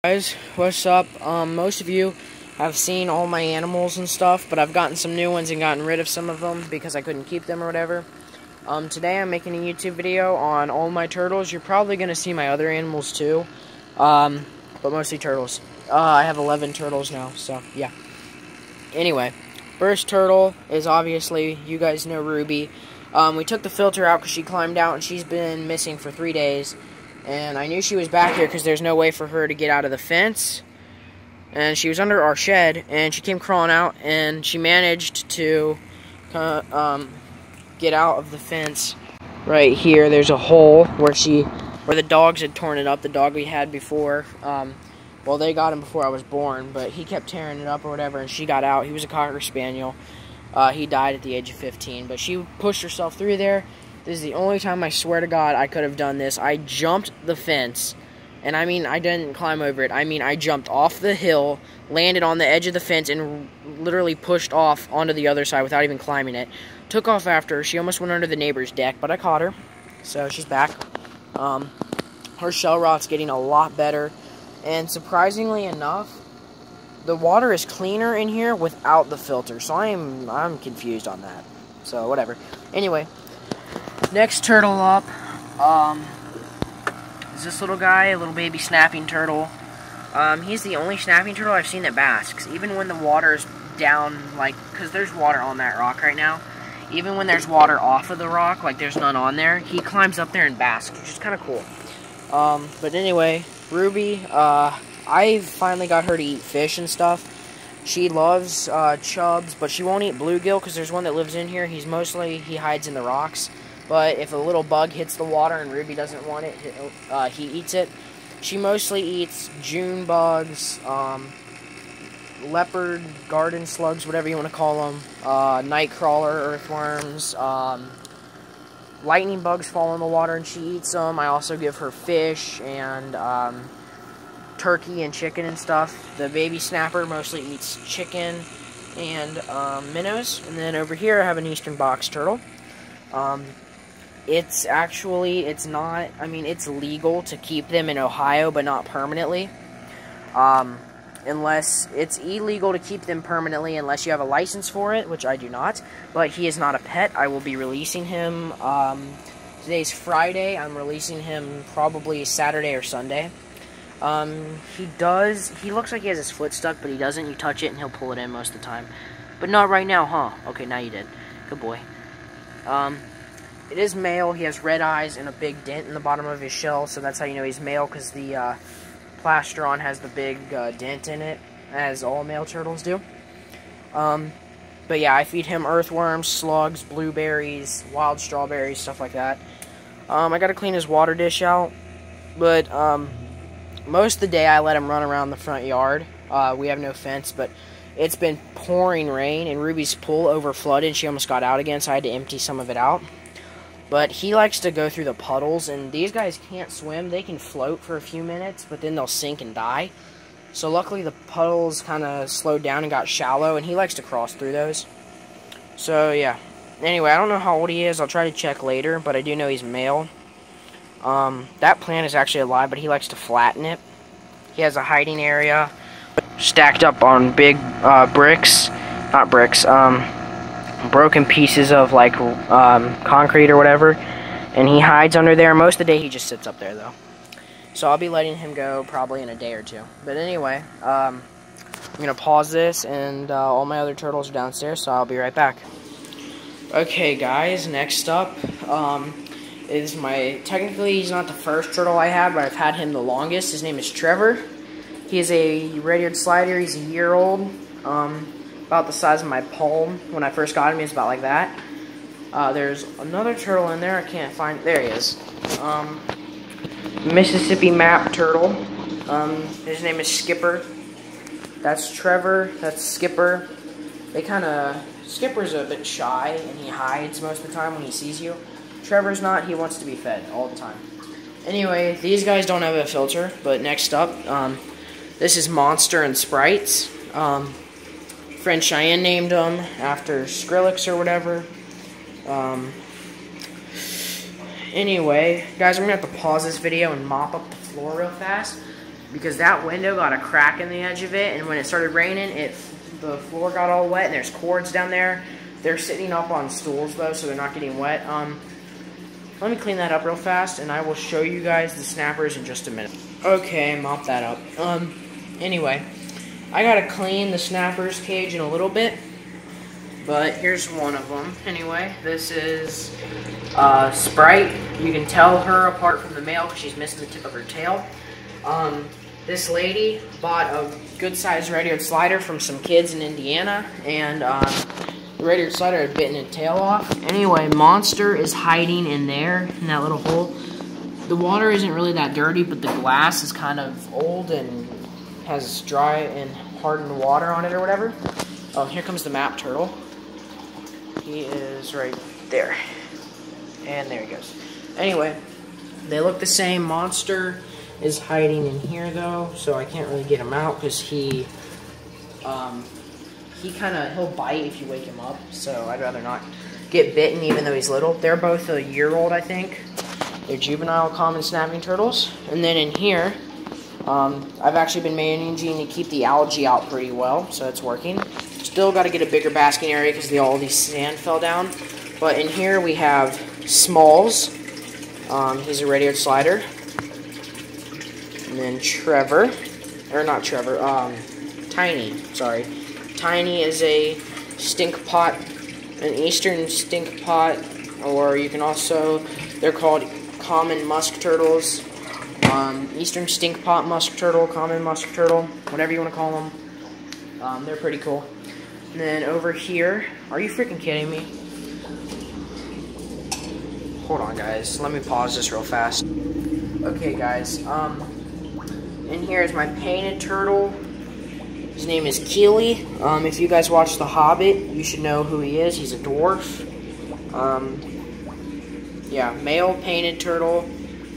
Guys, what's up? Most of you have seen all my animals and stuff, but I've gotten some new ones and gotten rid of some of them because I couldn't keep them or whatever. Today I'm making a YouTube video on all my turtles. You're probably going to see my other animals too, but mostly turtles. I have 11 turtles now, so yeah. Anyway, first turtle is obviously, you guys know Ruby. We took the filter out because she climbed out and she's been missing for 3 days. And I knew she was back here because there's no way for her to get out of the fence. And she was under our shed, and she came crawling out, and she managed to get out of the fence. Right here, there's a hole where the dogs had torn it up. The dog we had before, well, they got him before I was born, but he kept tearing it up or whatever, and she got out. He was a Cocker Spaniel. He died at the age of 15, but she pushed herself through there. This is the only time, I swear to God, I could have done this. I jumped the fence, and I mean, I didn't climb over it. I mean, I jumped off the hill, landed on the edge of the fence, and literally pushed off onto the other side without even climbing it. Took off after her. She almost went under the neighbor's deck, but I caught her, so she's back. Her shell rot's getting a lot better, and surprisingly enough, the water is cleaner in here without the filter, so I'm confused on that. So, whatever. Anyway. Next turtle up is this little guy, a little baby snapping turtle. He's the only snapping turtle I've seen that basks. Even when the water's down, like, because there's water on that rock right now. Even when there's water off of the rock, like there's none on there, he climbs up there and basks, which is kind of cool. But anyway, Ruby, I finally got her to eat fish and stuff. She loves chubs, but she won't eat bluegill because there's one that lives in here. He hides in the rocks. But if a little bug hits the water and Ruby doesn't want it, he eats it. She mostly eats June bugs, leopard, garden slugs, whatever you want to call them, nightcrawler, earthworms, lightning bugs fall in the water and she eats them. I also give her fish and turkey and chicken and stuff. The baby snapper mostly eats chicken and minnows. And then over here I have an eastern box turtle. It's legal to keep them in Ohio, but not permanently. It's illegal to keep them permanently unless you have a license for it, which I do not. But he is not a pet. I will be releasing him, today's Friday. I'm releasing him probably Saturday or Sunday. He looks like he has his foot stuck, but he doesn't. You touch it and he'll pull it in most of the time. But not right now, huh? Okay, now you did. Good boy. It is male. He has red eyes and a big dent in the bottom of his shell, so that's how you know he's male, because the plastron has the big dent in it, as all male turtles do. But yeah, I feed him earthworms, slugs, blueberries, wild strawberries, stuff like that. I gotta clean his water dish out, but most of the day I let him run around the front yard. We have no fence, but it's been pouring rain, and Ruby's pool overflooded. She almost got out again, so I had to empty some of it out. But he likes to go through the puddles, and these guys can't swim. They can float for a few minutes, but then they'll sink and die. So luckily the puddles kind of slowed down and got shallow, and he likes to cross through those. So yeah. Anyway, I don't know how old he is. I'll try to check later, but I do know he's male. That plant is actually alive, but he likes to flatten it. He has a hiding area stacked up on big broken pieces of like concrete or whatever, and he hides under there. Most of the day he just sits up there though, so I'll be letting him go probably in a day or two. But anyway, I'm gonna pause this, and all my other turtles are downstairs, so I'll be right back. Okay guys, next up is technically he's not the first turtle I have, but I've had him the longest. His name is Trevor. He is a red-eared slider. He's a year old, about the size of my palm. When I first got him, he was about like that. There's another turtle in there. I can't find. There he is. Mississippi map turtle. His name is Skipper. That's Trevor. That's Skipper. Skipper's a bit shy, and he hides most of the time when he sees you. Trevor's not. He wants to be fed all the time. Anyway, these guys don't have a filter, but next up, this is Monster and Sprites. Friend Cheyenne named them after Skrillex or whatever. Anyway, guys, I'm going to have to pause this video and mop up the floor real fast. because that window got a crack in the edge of it, and when it started raining, the floor got all wet, and there's cords down there. They're sitting up on stools, though, so they're not getting wet. Let me clean that up real fast, and I will show you guys the snappers in just a minute. Okay, mop that up. Anyway, I gotta clean the snappers cage in a little bit, but here's one of them. Anyway, this is Sprite. You can tell her apart from the male because she's missing the tip of her tail. This lady bought a good-sized red-eared slider from some kids in Indiana, and the red-eared slider had bitten its tail off. Anyway, Monster is hiding in there, in that little hole. The water isn't really that dirty, but the glass is kind of old and has dry and hardened water on it or whatever. Oh, here comes the map turtle. He is right there. And there he goes. Anyway, they look the same. Monster is hiding in here, though, so I can't really get him out because he'll bite if you wake him up, so I'd rather not get bitten even though he's little. They're both a year old, I think. They're juvenile common snapping turtles. And then in here, I've actually been managing to keep the algae out pretty well, so it's working. Still got to get a bigger basking area because all the sand fell down. But in here we have Smalls. He's a red-eared slider. And then Trevor, or not Trevor, Tiny, sorry. Tiny is a stink pot, an eastern stink pot, or you can also, they're called common musk turtles. Eastern stink pot musk turtle, common musk turtle, whatever you want to call them. They're pretty cool. And then over here, are you freaking kidding me? Hold on, guys. Let me pause this real fast. Okay, guys. In here is my painted turtle. His name is Keely. If you guys watch The Hobbit, you should know who he is. He's a dwarf. Yeah, male painted turtle.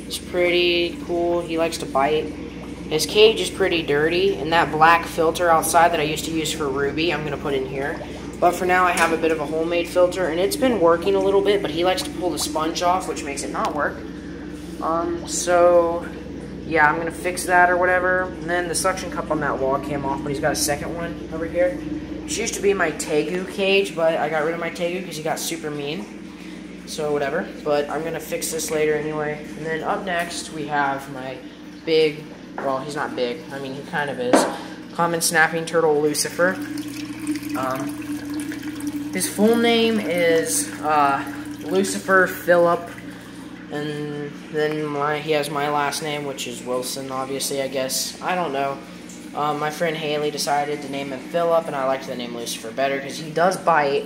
He's pretty cool. He likes to bite. His cage is pretty dirty, and that black filter outside that I used to use for Ruby, I'm going to put in here. But for now, I have a bit of a homemade filter, and it's been working a little bit, but he likes to pull the sponge off, which makes it not work. So, yeah, I'm going to fix that or whatever. And then the suction cup on that wall came off, but he's got a second one over here. This used to be my Tegu cage, but I got rid of my Tegu because he got super mean. So, whatever. But I'm going to fix this later anyway. And then up next, we have my big, well, he's not big. I mean, he kind of is. Common snapping turtle Lucifer. His full name is Lucifer Phillip, and then he has my last name, which is Wilson, obviously, I guess. I don't know. My friend Haley decided to name him Phillip, and I liked the name Lucifer better because he does bite,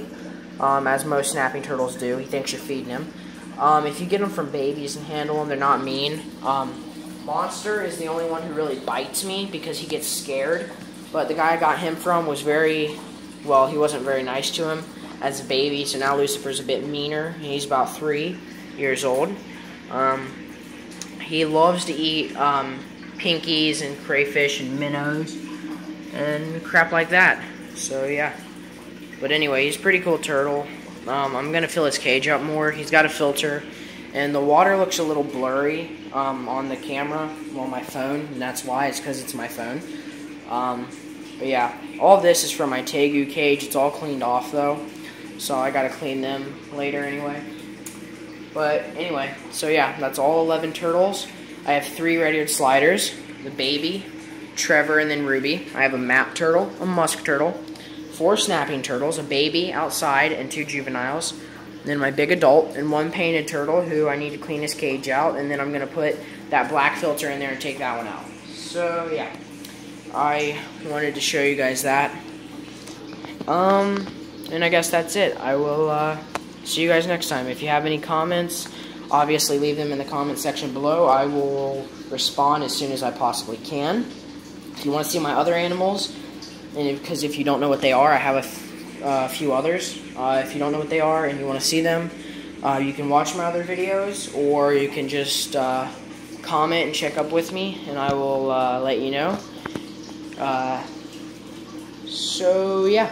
as most snapping turtles do. He thinks you're feeding him. If you get them from babies and handle them, they're not mean. Monster is the only one who really bites me because he gets scared, but the guy I got him from was well, he wasn't very nice to him as a baby, so now Lucifer's a bit meaner. He's about 3 years old. He loves to eat pinkies and crayfish and minnows and crap like that. So, yeah. But anyway, he's a pretty cool turtle. I'm going to fill his cage up more. He's got a filter, and the water looks a little blurry on the camera, well, my phone, and that's why. It's because it's my phone. But yeah, all this is from my Tegu cage. It's all cleaned off, though, so I gotta clean them later anyway. But anyway, so yeah, that's all 11 turtles. I have 3 red-eared sliders, the baby, Trevor, and then Ruby. I have a map turtle, a musk turtle, 4 snapping turtles, a baby outside, and 2 juveniles. And then my big adult and 1 painted turtle who I need to clean his cage out, and then I'm gonna put that black filter in there and take that one out. So yeah. I wanted to show you guys that. And I guess that's it. I will see you guys next time. If you have any comments, obviously leave them in the comment section below. I will respond as soon as I possibly can. If you want to see my other animals, and because if you don't know what they are, I have a few others. If you don't know what they are and you want to see them, you can watch my other videos, or you can just comment and check up with me, and I will let you know. So yeah,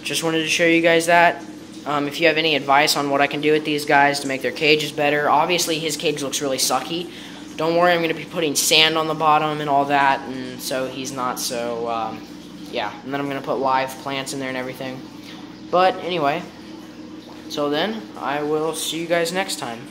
just wanted to show you guys that. If you have any advice on what I can do with these guys to make their cages better, obviously his cage looks really sucky, Don't worry, I'm going to be putting sand on the bottom and all that, and so he's not so, yeah. And then I'm going to put live plants in there and everything. But anyway, so then, I will see you guys next time.